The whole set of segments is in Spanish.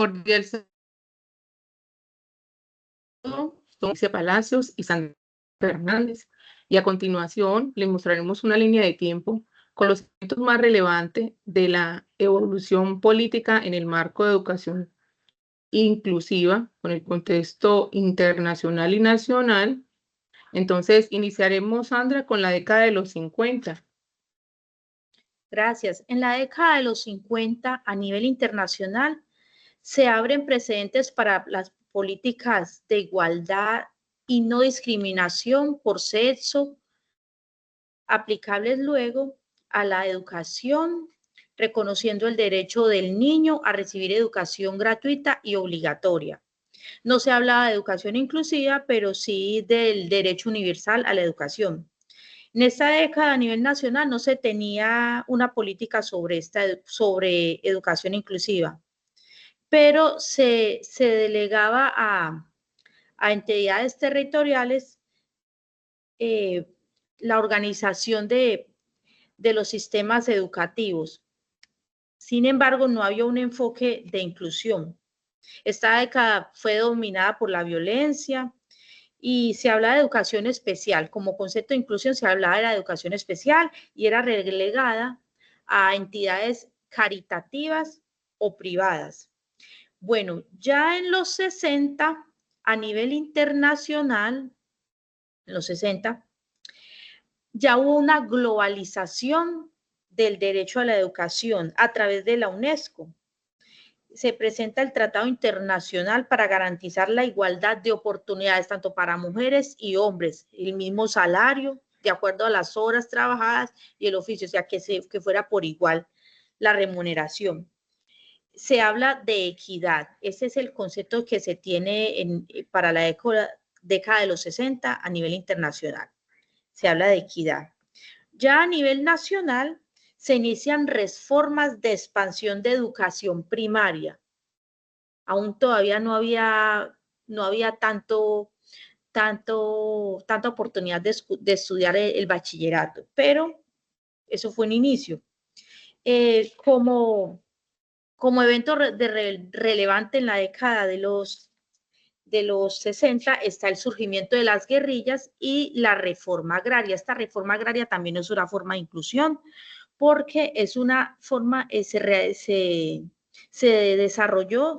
Cordial saludo, soy Palacios y Sandra Fernández, y a continuación les mostraremos una línea de tiempo con los eventos más relevantes de la evolución política en el marco de educación inclusiva, con el contexto internacional y nacional. Entonces, iniciaremos, Sandra, con la década de los 50. Gracias. En la década de los 50, a nivel internacional, se abren precedentes para las políticas de igualdad y no discriminación por sexo, aplicables luego a la educación, reconociendo el derecho del niño a recibir educación gratuita y obligatoria. No se hablaba de educación inclusiva, pero sí del derecho universal a la educación. En esta década a nivel nacional no se tenía una política sobre educación inclusiva, pero se delegaba a entidades territoriales la organización de los sistemas educativos. Sin embargo, no había un enfoque de inclusión. Esta década fue dominada por la violencia y se habla de educación especial. Como concepto de inclusión se hablaba de la educación especial y era relegada a entidades caritativas o privadas. Bueno, ya en los 60, a nivel internacional, en los 60, ya hubo una globalización del derecho a la educación a través de la UNESCO. Se presenta el Tratado Internacional para garantizar la igualdad de oportunidades tanto para mujeres y hombres, el mismo salario de acuerdo a las horas trabajadas y el oficio, o sea, que fuera por igual la remuneración. Se habla de equidad, ese es el concepto que se tiene para la década de los 60 a nivel internacional. Se habla de equidad. Ya a nivel nacional se inician reformas de expansión de educación primaria. Aún todavía no había tanta oportunidad de estudiar el bachillerato, pero eso fue un inicio. Como evento relevante en la década de los 60 está el surgimiento de las guerrillas y la reforma agraria. Esta reforma agraria también es una forma de inclusión porque es una forma, se desarrolló,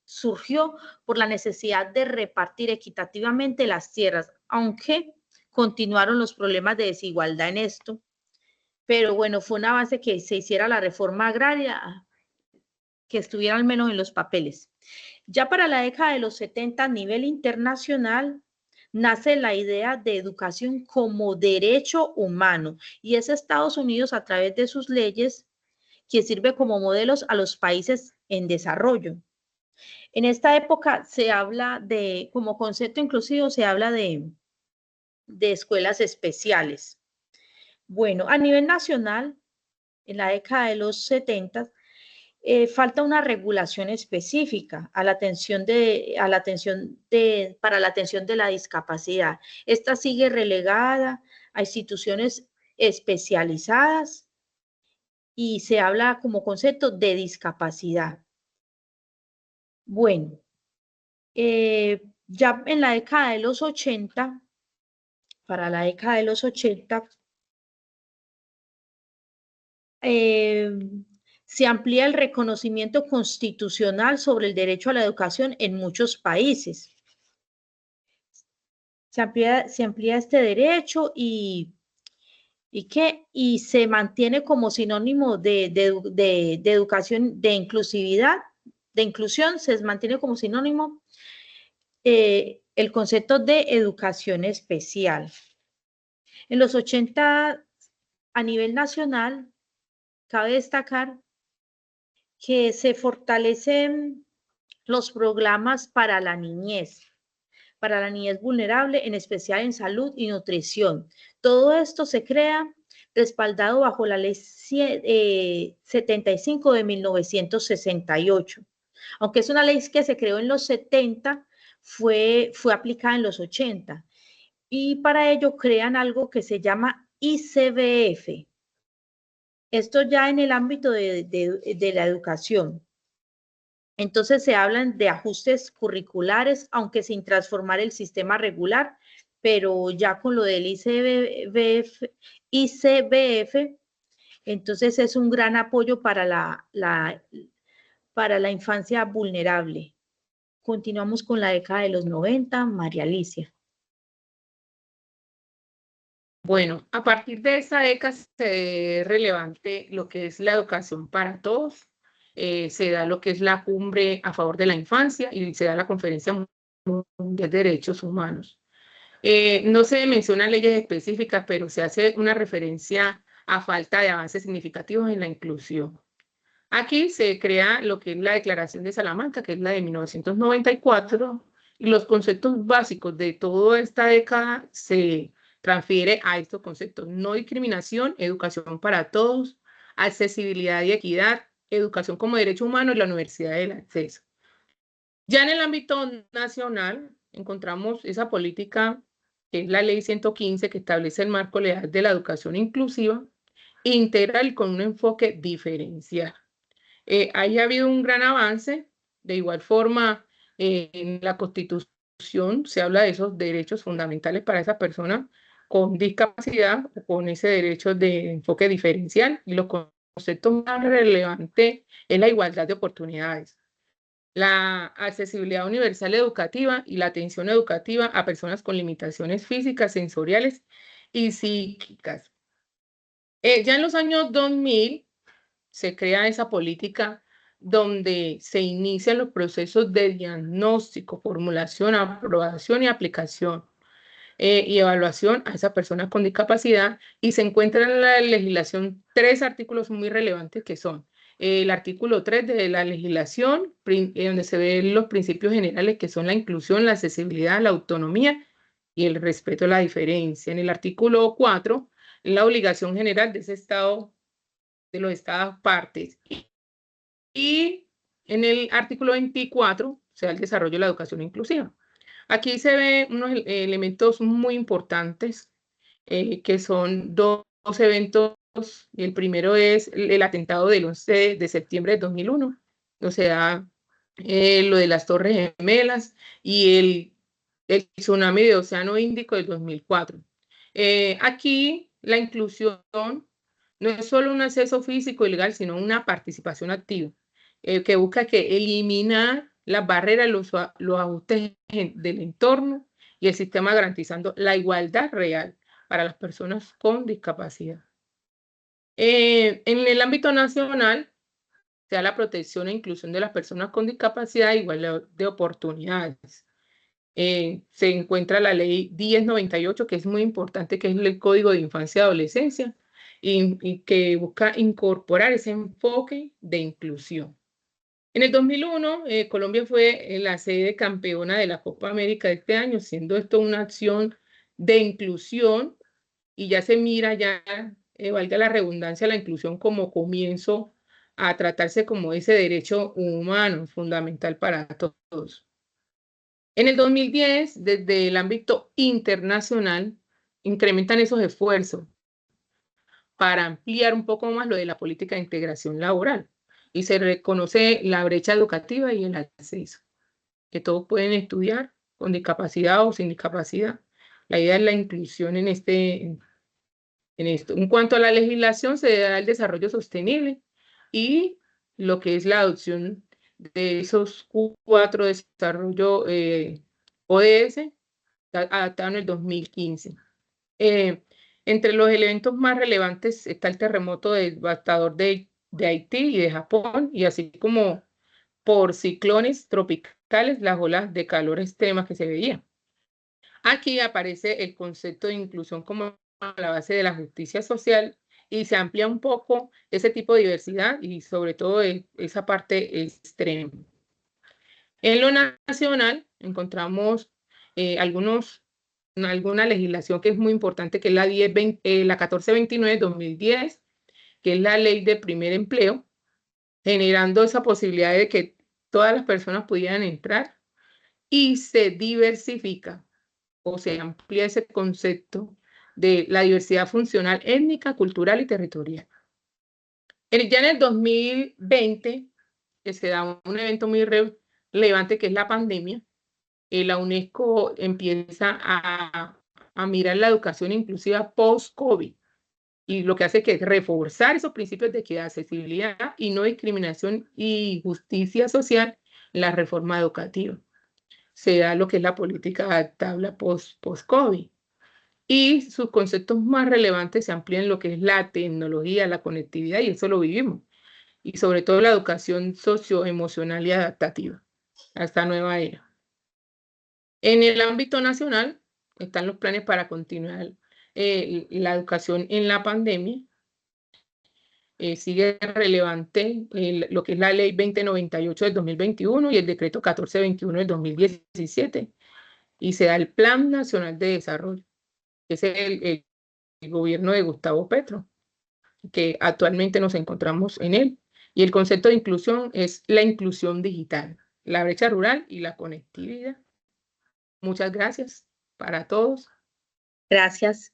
surgió por la necesidad de repartir equitativamente las tierras, aunque continuaron los problemas de desigualdad en esto. Pero bueno, fue un avance que se hiciera la reforma agraria, que estuviera al menos en los papeles. Ya para la década de los 70, a nivel internacional, nace la idea de educación como derecho humano y es Estados Unidos a través de sus leyes que sirve como modelos a los países en desarrollo. En esta época se habla de, como concepto inclusivo, se habla de escuelas especiales. Bueno, a nivel nacional, en la década de los 70, falta una regulación específica para la atención de la discapacidad. Esta sigue relegada a instituciones especializadas y se habla como concepto de discapacidad. Bueno, ya en la década de los 80, para la década de los 80, se amplía el reconocimiento constitucional sobre el derecho a la educación en muchos países. Se amplía este derecho y se mantiene como sinónimo de educación, de inclusividad, de inclusión, se mantiene como sinónimo el concepto de educación especial. En los 80, a nivel nacional, cabe destacar que se fortalecen los programas para la niñez vulnerable, en especial en salud y nutrición. Todo esto se crea respaldado bajo la Ley 75 de 1968. Aunque es una ley que se creó en los 70, fue aplicada en los 80. Y para ello crean algo que se llama ICBF. Esto ya en el ámbito de la educación. Entonces se hablan de ajustes curriculares, aunque sin transformar el sistema regular, pero ya con lo del ICBF, entonces es un gran apoyo para para la infancia vulnerable. Continuamos con la década de los 90, María Alicia. Bueno, a partir de esa década se es relevante lo que es la educación para todos. Se da lo que es la cumbre a favor de la infancia y se da la Conferencia Mundial de Derechos Humanos. No se mencionan leyes específicas, pero se hace una referencia a falta de avances significativos en la inclusión. Aquí se crea lo que es la Declaración de Salamanca, que es la de 1994, y los conceptos básicos de toda esta década se transfiere a estos conceptos: no discriminación, educación para todos, accesibilidad y equidad, educación como derecho humano y la universidad del acceso. Ya en el ámbito nacional encontramos esa política, que es la Ley 115, que establece el marco legal de la educación inclusiva, integral con un enfoque diferencial. Ahí ha habido un gran avance. De igual forma, en la Constitución se habla de esos derechos fundamentales para esas personas con discapacidad o con ese derecho de enfoque diferencial. Y los conceptos más relevantes es la igualdad de oportunidades, la accesibilidad universal educativa y la atención educativa a personas con limitaciones físicas, sensoriales y psíquicas. Ya en los años 2000 se crea esa política donde se inician los procesos de diagnóstico, formulación, aprobación y aplicación y evaluación a esas personas con discapacidad, y se encuentran en la legislación 3 artículos muy relevantes, que son el artículo 3 de la legislación, donde se ven los principios generales, que son la inclusión, la accesibilidad, la autonomía y el respeto a la diferencia. En el artículo 4, la obligación general de ese Estado, de los Estados partes. Y en el artículo 24, o sea, el desarrollo de la educación inclusiva. Aquí se ven unos elementos muy importantes, que son dos eventos. Y el primero es el atentado del 11 de septiembre de 2001, o sea, lo de las Torres Gemelas y el tsunami de Océano Índico del 2004. Aquí la inclusión no es solo un acceso físico y legal, sino una participación activa, que busca que eliminar las barreras, los ajustes del entorno y el sistema, garantizando la igualdad real para las personas con discapacidad. En el ámbito nacional, se da la protección e inclusión de las personas con discapacidad e igualdad de oportunidades. Se encuentra la ley 1098, que es muy importante, que es el Código de Infancia y Adolescencia, y que busca incorporar ese enfoque de inclusión. En el 2001, Colombia fue la sede campeona de la Copa América de este año, siendo esto una acción de inclusión, y ya se mira, ya valga la redundancia, la inclusión como comienzo a tratarse como ese derecho humano fundamental para todos. En el 2010, desde el ámbito internacional, incrementan esos esfuerzos para ampliar un poco más lo de la política de integración laboral, y se reconoce la brecha educativa y el acceso, que todos pueden estudiar con discapacidad o sin discapacidad. La idea es la inclusión en esto. En cuanto a la legislación, se da el desarrollo sostenible y lo que es la adopción de esos 4 desarrollo ODS, adaptado en el 2015. Entre los elementos más relevantes está el terremoto devastador de Haití y de Japón, y así como por ciclones tropicales, las olas de calor extremas que se veían. Aquí aparece el concepto de inclusión como la base de la justicia social, y se amplía un poco ese tipo de diversidad y sobre todo esa parte extrema. En lo nacional encontramos alguna legislación que es muy importante, que es la 1429 de 2010, que es la ley de primer empleo, generando esa posibilidad de que todas las personas pudieran entrar, y se diversifica o se amplía ese concepto de la diversidad funcional, étnica, cultural y territorial. Ya en el 2020 que se da un evento muy relevante que es la pandemia, la UNESCO empieza a mirar la educación inclusiva post-COVID y lo que hace que es reforzar esos principios de equidad, accesibilidad y no discriminación y justicia social en la reforma educativa. Se da lo que es la política adaptable post-COVID. Y sus conceptos más relevantes se amplían en lo que es la tecnología, la conectividad, y eso lo vivimos. Y sobre todo la educación socioemocional y adaptativa a esta nueva era. En el ámbito nacional están los planes para continuar la educación en la pandemia. Sigue relevante lo que es la ley 2098 del 2021 y el decreto 1421 del 2017. Y se da el Plan Nacional de Desarrollo, que es el gobierno de Gustavo Petro, que actualmente nos encontramos en él. Y el concepto de inclusión es la inclusión digital, la brecha rural y la conectividad. Muchas gracias para todos. Gracias.